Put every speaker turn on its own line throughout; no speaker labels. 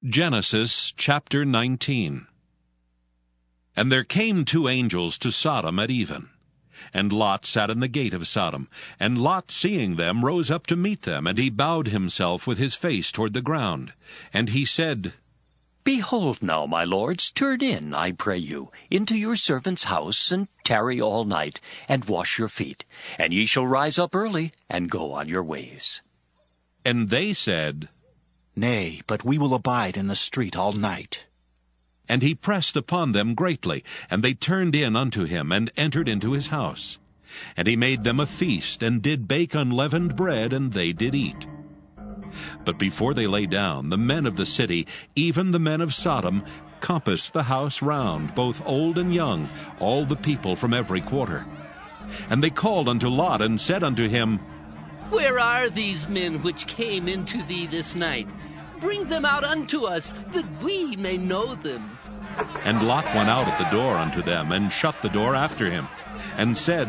Genesis chapter 19. And there came two angels to Sodom at even. And Lot sat in the gate of Sodom. And Lot, seeing them, rose up to meet them, and he bowed himself with his face toward the ground. And he said,
Behold now, my lords, turn in, I pray you, into your servant's house, and tarry all night, and wash your feet. And ye shall rise up early, and go on your ways.
And they said,
Nay, but we will abide in the street all night.
And he pressed upon them greatly, and they turned in unto him, and entered into his house. And he made them a feast, and did bake unleavened bread, and they did eat. But before they lay down, the men of the city, even the men of Sodom, compassed the house round, both old and young, all the people from every quarter. And they called unto Lot, and said unto him,
Where are these men which came into thee this night? Bring them out unto us, that we may know them.
And Lot went out at the door unto them, and shut the door after him, and said,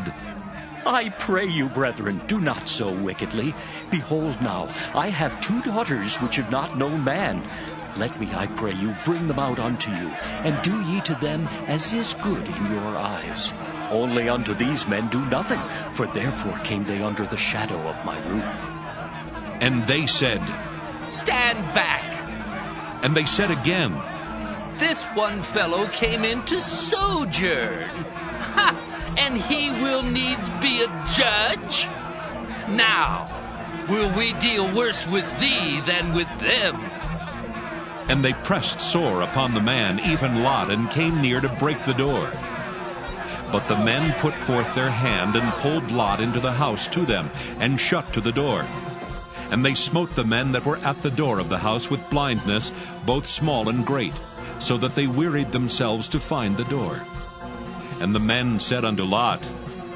I pray you, brethren, do not so wickedly. Behold now, I have two daughters which have not known man. Let me, I pray you, bring them out unto you, and do ye to them as is good in your eyes. Only unto these men do nothing, for therefore came they under the shadow of my roof.
And they said,
Stand back!
And they said again,
This one fellow came in to sojourn. Ha! And he will needs be a judge? Now, will we deal worse with thee than with them?
And they pressed sore upon the man, even Lot, and came near to break the door. But the men put forth their hand, and pulled Lot into the house to them, and shut to the door. And they smote the men that were at the door of the house with blindness, both small and great, so that they wearied themselves to find the door. And the men said unto Lot,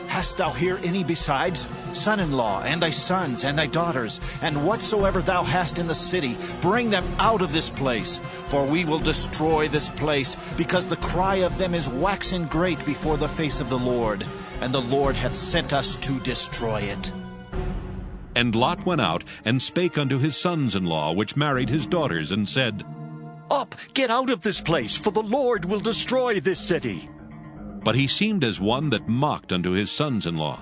Hast thou here any besides? Son-in-law, and thy sons, and thy daughters, and whatsoever thou hast in the city, bring them out of this place. For we will destroy this place, because the cry of them is waxen great before the face of the Lord, and the Lord hath sent us to destroy it.
And Lot went out, and spake unto his sons-in-law, which married his daughters, and said,
Up, get out of this place, for the Lord will destroy this city.
But he seemed as one that mocked unto his sons-in-law.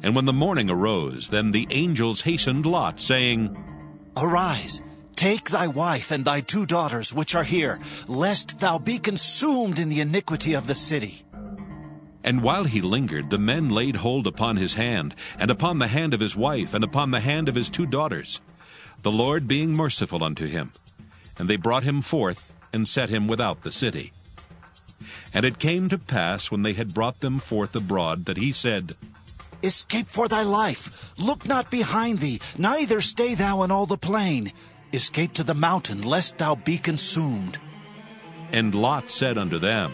And when the morning arose, then the angels hastened Lot, saying,
Arise, take thy wife and thy two daughters which are here, lest thou be consumed in the iniquity of the city.
And while he lingered, the men laid hold upon his hand, and upon the hand of his wife, and upon the hand of his two daughters, the Lord being merciful unto him. And they brought him forth, and set him without the city. And it came to pass, when they had brought them forth abroad, that he said,
Escape for thy life, look not behind thee, neither stay thou in all the plain. Escape to the mountain, lest thou be consumed.
And Lot said unto them,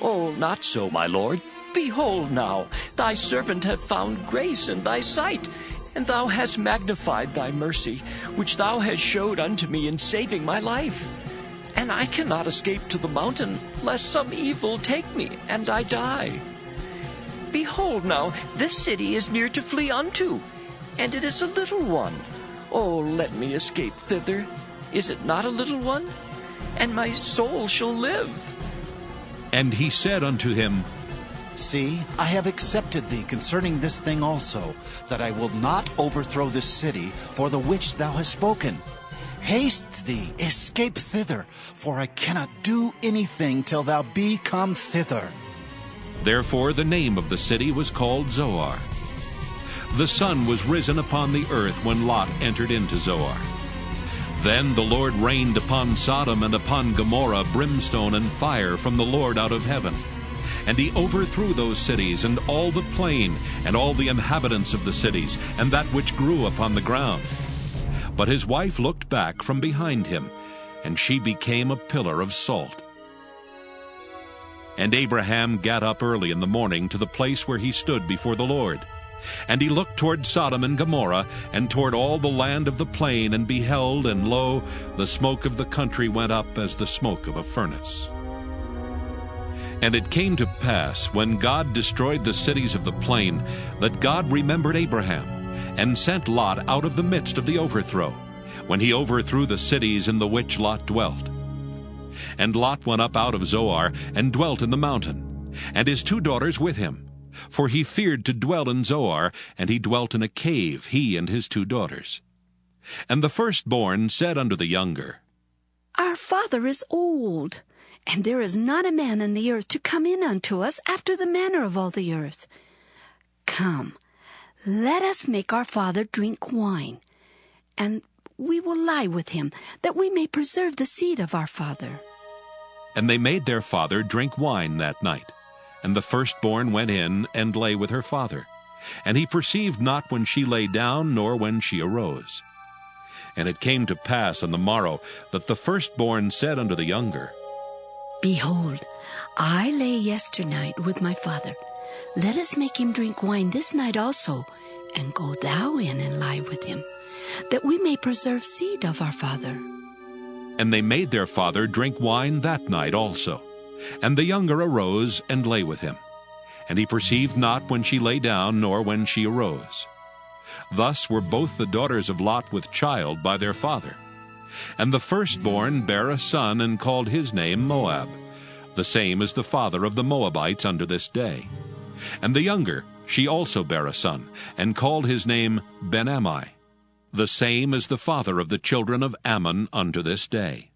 Oh, not so, my lord. Behold now, thy servant hath found grace in thy sight, and thou hast magnified thy mercy, which thou hast showed unto me in saving my life. And I cannot escape to the mountain, lest some evil take me, and I die. Behold now, this city is near to flee unto, and it is a little one. Oh, let me escape thither. Is it not a little one? And my soul shall live.
And he said unto him,
See, I have accepted thee concerning this thing also, that I will not overthrow this city, for the which thou hast spoken. Haste thee, escape thither, for I cannot do anything till thou be come thither.
Therefore the name of the city was called Zoar. The sun was risen upon the earth when Lot entered into Zoar. Then the Lord rained upon Sodom and upon Gomorrah brimstone and fire from the Lord out of heaven. And he overthrew those cities, and all the plain, and all the inhabitants of the cities, and that which grew upon the ground. But his wife looked back from behind him, and she became a pillar of salt. And Abraham gat up early in the morning to the place where he stood before the Lord. And he looked toward Sodom and Gomorrah, and toward all the land of the plain, and beheld, and lo, the smoke of the country went up as the smoke of a furnace. And it came to pass, when God destroyed the cities of the plain, that God remembered Abraham, and sent Lot out of the midst of the overthrow, when he overthrew the cities in the which Lot dwelt. And Lot went up out of Zoar, and dwelt in the mountain, and his 2 daughters with him. For he feared to dwell in Zoar, and he dwelt in a cave, he and his 2 daughters. And the firstborn said unto the younger,
Our father is old, and there is not a man in the earth to come in unto us after the manner of all the earth. Come, let us make our father drink wine, and we will lie with him, that we may preserve the seed of our father.
And they made their father drink wine that night. And the firstborn went in and lay with her father. And he perceived not when she lay down, nor when she arose. And it came to pass on the morrow that the firstborn said unto the younger,
Behold, I lay yesternight with my father. Let us make him drink wine this night also, and go thou in and lie with him, that we may preserve seed of our father.
And they made their father drink wine that night also. And the younger arose and lay with him. And he perceived not when she lay down, nor when she arose. Thus were both the daughters of Lot with child by their father. And the firstborn bare a son, and called his name Moab. The same is the father of the Moabites unto this day. And the younger, she also bare a son, and called his name Ben-Ammi. The same is the father of the children of Ammon unto this day.